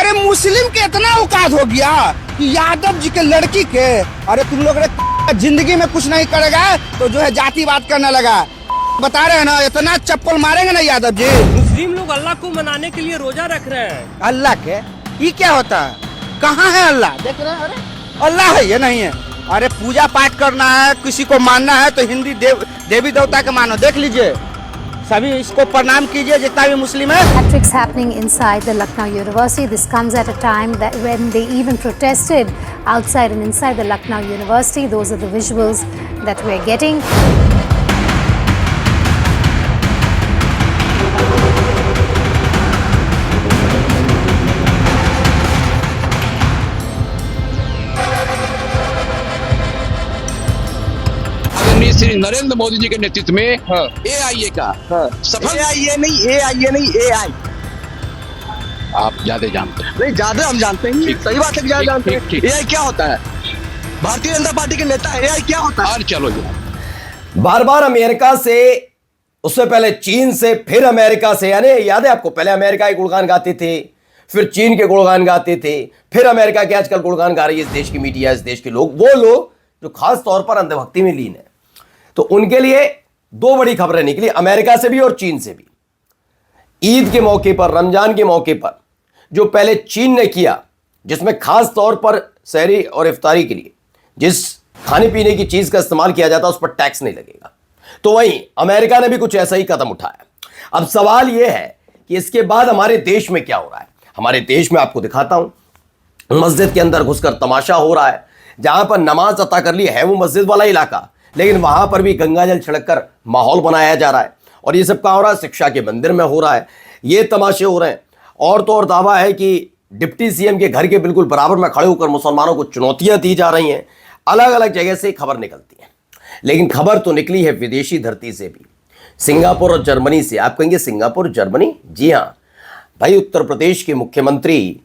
अरे मुस्लिम के इतना औकात हो गया कि यादव जी के लड़की के, अरे तुम लोग जिंदगी में कुछ नहीं करेगा तो जो है जातिवाद करने लगा। बता रहे हैं ना, इतना चप्पल मारेंगे ना यादव जी। मुस्लिम लोग अल्लाह को मनाने के लिए रोजा रख रहे हैं। अल्लाह के ये क्या होता है? कहाँ है अल्लाह? देख रहे हैं, अरे अल्लाह है ये नहीं है। अरे पूजा पाठ करना है, किसी को मानना है तो हिंदी देवी देवता के मानो। देख लीजिए, सभी इसको प्रणाम कीजिए जितना भी मुस्लिम है। Theatrics happening inside the Lucknow University. This comes at a time that when they even protested outside and inside the Lucknow University. Those are the visuals that we're getting. Shri Narendra Modi ji के नेतृत्व में एआईए का सफल एआईए नहीं AI. आप ज्यादा जानते हैं। नहीं, ज्यादा हम जानते हैं। सही बात है कि ज्यादा जानते हैं। एआई क्या होता है? भारतीय जनता पार्टी के नेता एआई क्या होता है? और चलो जी, बार बार अमेरिका से, उससे पहले चीन से, फिर अमेरिका से, यानी याद है आपको, पहले अमेरिका के गुणगान गाते थे, फिर चीन के गुणगान गाते थे, फिर अमेरिका के आजकल गुणगान गा रही है इस देश की मीडिया, इस देश के लोग, वो लोग जो खास तौर पर अंधभक्ति में लीन है। तो उनके लिए दो बड़ी खबरें निकली, अमेरिका से भी और चीन से भी। ईद के मौके पर, रमजान के मौके पर जो पहले चीन ने किया, जिसमें खास तौर पर सहरी और इफ्तारी के लिए जिस खाने पीने की चीज का इस्तेमाल किया जाता है उस पर टैक्स नहीं लगेगा, तो वहीं अमेरिका ने भी कुछ ऐसा ही कदम उठाया। अब सवाल यह है कि इसके बाद हमारे देश में क्या हो रहा है। हमारे देश में आपको दिखाता हूं, मस्जिद के अंदर घुसकर तमाशा हो रहा है। जहां पर नमाज अता कर ली है वो मस्जिद वाला इलाका, लेकिन वहां पर भी गंगाजल छिड़ककर माहौल बनाया जा रहा है। और ये सब कहाँ हो रहा है? शिक्षा के मंदिर में हो रहा है। ये तमाशे हो रहे हैं। और तो और दावा है कि डिप्टी सीएम के घर के बिल्कुल बराबर में खड़े होकर मुसलमानों को चुनौतियां दी जा रही हैं। अलग अलग जगह से खबर निकलती है, लेकिन खबर तो निकली है विदेशी धरती से भी, सिंगापुर और जर्मनी से। आप कहेंगे सिंगापुर जर्मनी? जी हाँ भाई, उत्तर प्रदेश के मुख्यमंत्री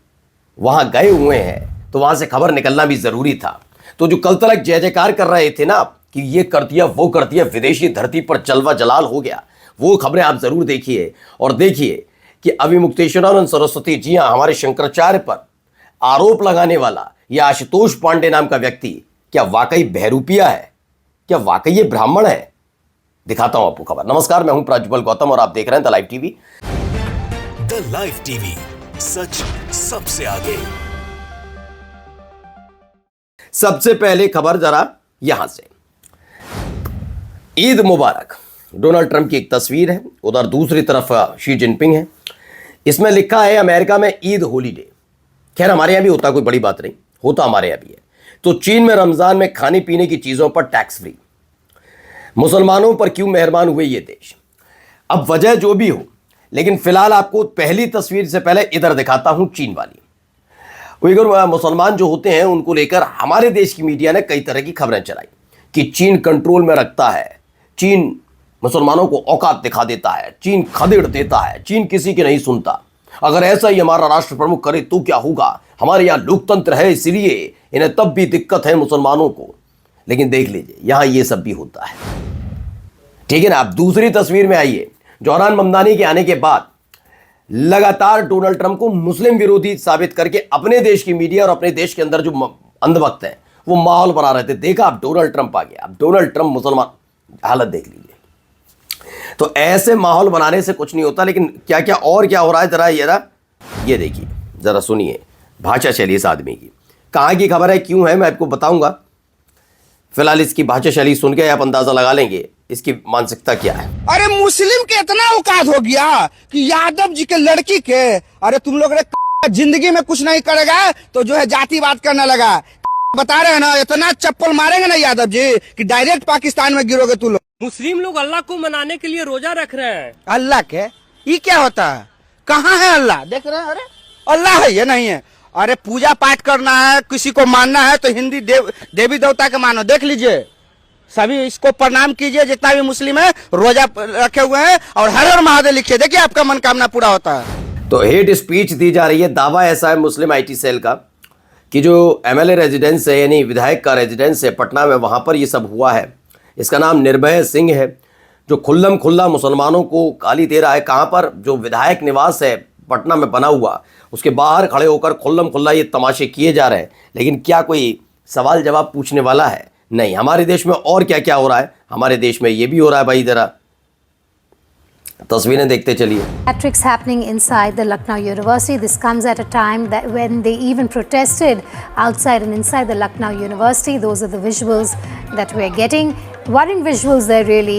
वहां गए हुए हैं, तो वहां से खबर निकलना भी जरूरी था। तो जो कल तक जय जयकार कर रहे थे ना कि ये कर दिया वो कर दिया, विदेशी धरती पर जलवा जलाल हो गया, वो खबरें आप जरूर देखिए। और देखिए कि अविमुक्तेश्वरानंद सरस्वती, जी हाँ, हमारे शंकराचार्य पर आरोप लगाने वाला यह आशुतोष पांडे नाम का व्यक्ति क्या वाकई बहरूपिया है? क्या वाकई ये ब्राह्मण है? दिखाता हूं आपको खबर। नमस्कार, मैं हूं प्रज्वल गौतम और आप देख रहे हैं the live TV. The live TV, सच सबसे आगे। सबसे पहले खबर जरा यहां से, ईद मुबारक। डोनाल्ड ट्रंप की एक तस्वीर है, उधर दूसरी तरफ शी जिनपिंग है। इसमें लिखा है अमेरिका में ईद हॉलीडे। खैर हमारे यहां भी होता, कोई बड़ी बात नहीं, होता हमारे यहां भी है। तो चीन में रमजान में खाने पीने की चीजों पर टैक्स फ्री। मुसलमानों पर क्यों मेहरबान हुए ये देश? अब वजह जो भी हो, लेकिन फिलहाल आपको पहली तस्वीर से पहले इधर दिखाता हूं चीन वाली। उइगर मुसलमान जो होते हैं उनको लेकर हमारे देश की मीडिया ने कई तरह की खबरें चलाई कि चीन कंट्रोल में रखता है, चीन मुसलमानों को औकात दिखा देता है, चीन खदेड़ देता है, चीन किसी की नहीं सुनता। अगर ऐसा ही हमारा राष्ट्र प्रमुख करे तो क्या होगा? हमारे यहाँ लोकतंत्र है, इसलिए इन्हें तब भी दिक्कत है मुसलमानों को। लेकिन देख लीजिए यहां ये सब भी होता है, ठीक है ना। आप दूसरी तस्वीर में आइए। जोहरान ममदानी के आने के बाद लगातार डोनाल्ड ट्रंप को मुस्लिम विरोधी साबित करके अपने देश की मीडिया और अपने देश के अंदर जो अंधभक्त हैं वो माहौल बना रहे थे। देखा, अब डोनाल्ड ट्रंप आ गया, अब डोनाल्ड ट्रंप मुसलमान, हालत देख लीजिए। तो ऐसे माहौल बनाने से कुछ नहीं होता, लेकिन क्या क्या और क्या हो रहा है जरा ये देखिए, जरा सुनिए भाषा शैली इस आदमी की। कहाँ की खबर है, क्यों है, मैं आपको बताऊंगा। फिलहाल इसकी भाषा शैली सुन के आप अंदाजा लगा लेंगे इसकी मानसिकता क्या है। अरे मुस्लिम के इतना औकात हो गया कि यादव जी के लड़की के, अरे तुम लोग जिंदगी में कुछ नहीं करेगा तो जो है जातिवाद करने लगा। बता रहे हैं ना, इतना चप्पल मारेंगे ना यादव जी कि डायरेक्ट पाकिस्तान में गिरोगे तुम लोग। मुस्लिम लोग अल्लाह को मनाने के लिए रोजा रख रहे हैं। अल्लाह के ये क्या होता है? कहाँ है अल्लाह? देख रहे हैं, अरे अल्लाह है ये नहीं है। अरे पूजा पाठ करना है, किसी को मानना है तो हिंदी देवी देवता के मानो। देख लीजिए, सभी इसको प्रणाम कीजिए जितना भी मुस्लिम है, रोजा रखे हुए हैं और हर हर महादेव लिखिए, देखिए आपका मनोकामना पूरा होता है। तो हेट स्पीच दी जा रही है। दावा ऐसा है मुस्लिम आईटी सेल का कि जो एमएलए रेजिडेंस है, यानी विधायक का रेजिडेंस है पटना में, वहां पर ये सब हुआ है। इसका नाम निर्भय सिंह है, जो खुल्लम खुल्ला मुसलमानों को गाली दे रहा है। कहां पर? जो विधायक निवास है पटना में बना हुआ, उसके बाहर खड़े होकर खुल्लम खुल्ला ये तमाशे किए जा रहे हैं, लेकिन क्या कोई सवाल जवाब पूछने वाला है? नहीं। हमारे देश में और क्या क्या हो रहा है? हमारे देश में ये भी हो रहा है भाई, जरा तस्वीरें देखते चलिए। Theatrics happening inside the Lucknow University. This comes at a time that when they even protested outside and inside the Lucknow University. Those are the visuals that we're getting. Worrying visuals there really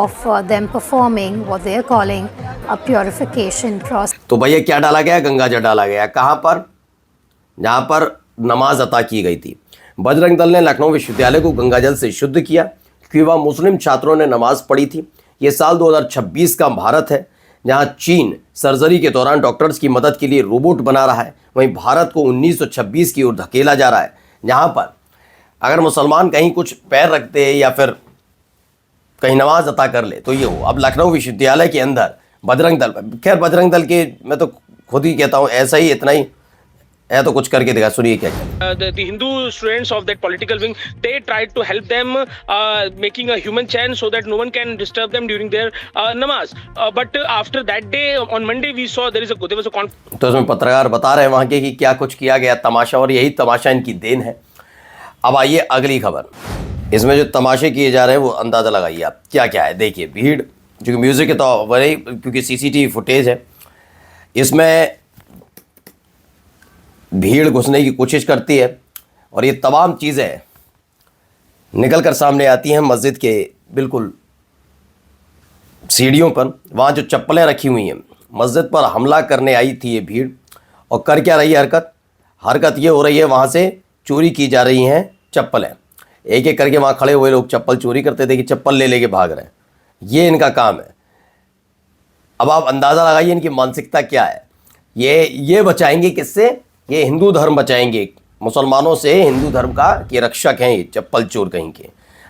of them performing what they're calling a purification process. तो भैया क्या डाला गया? गंगा जल डाला गया। कहाँ पर? जहाँ पर नमाज अता की गई थी। बजरंग दल ने लखनऊ विश्वविद्यालय को गंगा जल से शुद्ध किया क्योंकि वहाँ मुस्लिम छात्रों ने नमाज पढ़ी थी। ये साल 2026 का भारत है जहां चीन सर्जरी के दौरान डॉक्टर्स की मदद के लिए रोबोट बना रहा है, वहीं भारत को 1926 की ओर धकेला जा रहा है, जहां पर अगर मुसलमान कहीं कुछ पैर रखते हैं या फिर कहीं नमाज अता कर ले तो ये हो। अब लखनऊ विश्वविद्यालय के अंदर बजरंग दल, खैर बजरंग दल के मैं तो खुद ही कहता हूँ ऐसा ही, इतना ही है तो कुछ करके दिखा। सुनिए क्या The Hindu students of that political wing, they tried to help them making a human chant so that no one can disturb them during their namaz. But after that day, on Monday, we saw there was a तो इसमें पत्रकार बता रहे हैं वहाँ के कि क्या कुछ किया गया तमाशा, और यही तमाशा इनकी देन है। अब आइए अगली खबर। इसमें जो तमाशे किए जा रहे हैं वो अंदाज़ा लगाइए आप क्या क्या है। देखिए भीड़, जो म्यूज़िक है तो वही, क्योंकि सीसीटीवी फुटेज है, इसमें भीड़ घुसने की कोशिश करती है और ये तमाम चीज़ें निकल कर सामने आती हैं मस्जिद के बिल्कुल सीढ़ियों पर। वहाँ जो चप्पलें रखी हुई हैं, मस्जिद पर हमला करने आई थी ये भीड़, और कर क्या रही है हरकत ये हो रही है, वहाँ से चोरी की जा रही हैं चप्पलें। एक एक करके वहाँ खड़े हुए लोग चप्पल चोरी करते थे कि चप्पल ले लेके भाग रहे हैं, ये इनका काम है। अब आप अंदाज़ा लगाइए इनकी मानसिकता क्या है। ये बचाएंगे किससे? ये हिंदू धर्म बचाएंगे मुसलमानों से, हिंदू धर्म का के रक्षक हैं ये चप्पल चोर कहीं के।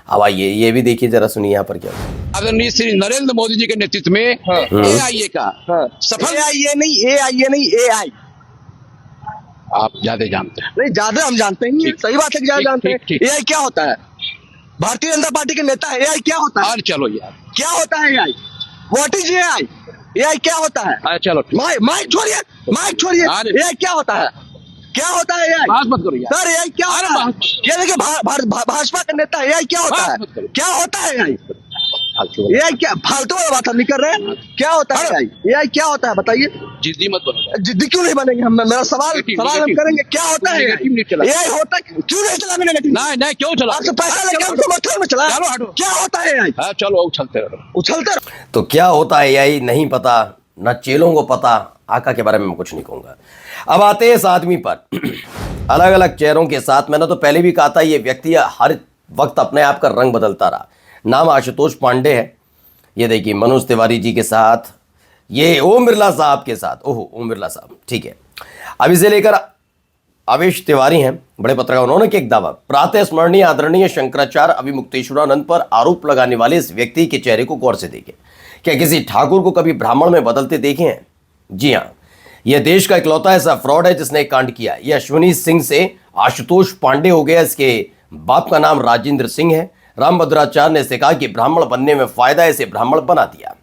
अब आइए ये भी देखिए, जरा सुनिए यहाँ पर क्या। आदरणीय श्री नरेंद्र मोदी जी के नेतृत्व में AIA का सफल AIA नहीं AI। आप ज्यादा जानते हैं। नहीं, ज्यादा हम जानते हैं, सही बात है कि ज्यादा जानते हैं। ठीक। AI क्या होता है? भारतीय जनता पार्टी के नेता है। AI क्या होता है? और चलो यार, क्या होता है AI? What is AI? AI क्या होता है? चलो माइक छोड़िए। अरे। AI क्या होता है? क्या होता है AI? बात मत करो यार। सर AI क्या होता है? ये देखिए भाजपा का नेता AI क्या होता है? क्या होता है AI? AI क्या फालतू वाला बात हम नहीं कर रहे हैं। क्या होता है AI क्या होता है बताइए। जिद्दी मत बनो। जिद्दी क्यों नहीं बनेंगे हम? मेरा सवाल हम करेंगे, क्या होता है AI होता क्यों नहीं चला? मैंने नहीं क्यों चला? आपसे पैसा लेके हमको मथुरा में चला। चलो हटो। क्या होता है AI? चलो उछलते रहो। तो क्या होता है AI नहीं पता, ना चेलों को पता। आका के बारे में मैं कुछ नहीं कहूँगा। अब आते हैं इस आदमी पर। अलग अलग चेहरों के साथ, मैंने तो पहले भी कहा था, ये व्यक्ति हर वक्त अपने आप का रंग बदलता रहा। नाम आशुतोष पांडे है। ये देखिए मनोज तिवारी जी के साथ, ये ओम बिरला साहब के साथ, ओहो ओम बिरला साहब, ठीक है। अब इसे लेकर आवेश तिवारी हैं, बड़े पत्रकार, उन्होंने क्या एक दावा, प्रातः स्मरणीय आदरणीय शंकराचार्य अभिमुक्तेश्वरानंद पर आरोप लगाने वाले इस व्यक्ति के चेहरे को गौर से देखें। क्या किसी ठाकुर को कभी ब्राह्मण में बदलते देखे हैं? जी हाँ, यह देश का इकलौता ऐसा फ्रॉड है जिसने कांड किया। यह अश्विनी सिंह से आशुतोष पांडे हो गया। इसके बाप का नाम राजेंद्र सिंह है। रामभद्राचार्य ने इसे कहा कि ब्राह्मण बनने में फायदा है, इसे ब्राह्मण बना दिया।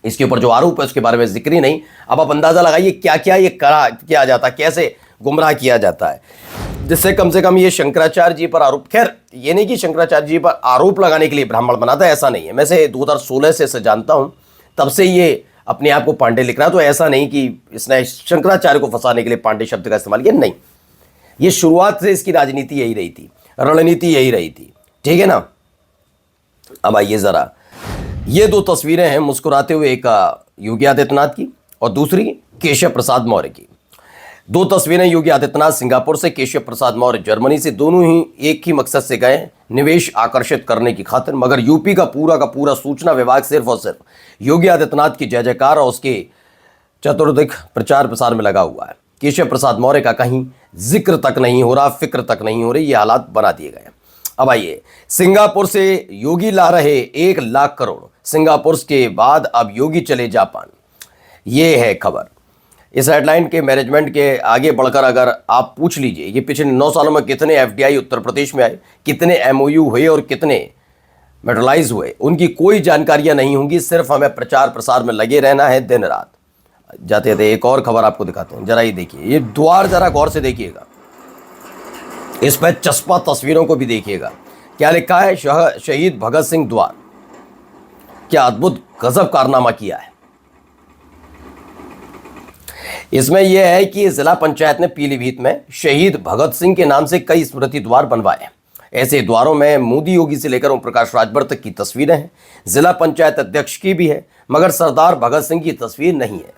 इसके ऊपर जो आरोप है उसके बारे में जिक्र ही नहीं। अब आप अंदाजा लगाइए क्या क्या ये करा किया जाता, कैसे गुमराह किया जाता है, जिससे कम से कम ये शंकराचार्य जी पर आरोप, खैर ये नहीं कि शंकराचार्य जी पर आरोप लगाने के लिए ब्राह्मण बनाता है, ऐसा नहीं है। मैं से 2016 से इसे जानता हूं, तब से ये अपने आप को पांडे लिख रहा है, तो ऐसा नहीं कि इसने शंकराचार्य को फंसाने के लिए पांडे शब्द का इस्तेमाल किया, नहीं। ये शुरुआत से इसकी राजनीति यही रही थी, रणनीति यही रही थी, ठीक है ना। अब आइए जरा, ये दो तस्वीरें हैं मुस्कुराते हुए, एक योगी आदित्यनाथ की और दूसरी केशव प्रसाद मौर्य की। दो तस्वीरें योगी आदित्यनाथ सिंगापुर से, केशव प्रसाद मौर्य जर्मनी से। दोनों ही एक ही मकसद से गए, निवेश आकर्षित करने की खातिर। मगर यूपी का पूरा सूचना विभाग सिर्फ और सिर्फ योगी आदित्यनाथ की जय जयकार और उसके चतुर्दिक प्रचार प्रसार में लगा हुआ है। केशव प्रसाद मौर्य का कहीं जिक्र तक नहीं हो रहा, फिक्र तक नहीं हो रही, ये हालात बना दिए गए। अब आइए, सिंगापुर से योगी ला रहे 1 लाख करोड़, सिंगापुर के बाद अब योगी चले जापान, ये है खबर। इस हेडलाइन के मैनेजमेंट के आगे बढ़कर अगर आप पूछ लीजिए कि पिछले 9 सालों में कितने FDI उत्तर प्रदेश में आए, कितने MOU हुए और कितने मेटलाइज हुए, उनकी कोई जानकारियां नहीं होंगी। सिर्फ हमें प्रचार प्रसार में लगे रहना है दिन रात। जाते थे। एक और खबर आपको दिखाता हूं, जरा ये देखिए, ये द्वार जरा गौर से देखिएगा, इस पर चस्पा तस्वीरों को भी देखिएगा। क्या लिखा है? शहीद भगत सिंह द्वार। क्या अद्भुत गजब कारनामा किया है। इसमें यह है कि जिला पंचायत ने पीलीभीत में शहीद भगत सिंह के नाम से कई स्मृति द्वार बनवाए। ऐसे द्वारों में मोदी योगी से लेकर ओम प्रकाश राजभर तक की तस्वीरें हैं। जिला पंचायत अध्यक्ष की भी है, मगर सरदार भगत सिंह की तस्वीर नहीं है।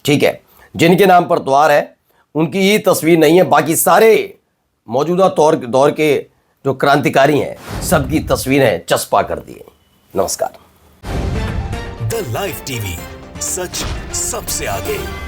ठीक है, जिनके नाम पर द्वार है उनकी ही तस्वीर नहीं है, बाकी सारे मौजूदा दौर के जो क्रांतिकारी हैं सबकी तस्वीरें चस्पा कर दी है। नमस्कार। द लाइव टीवी, सच सबसे आगे।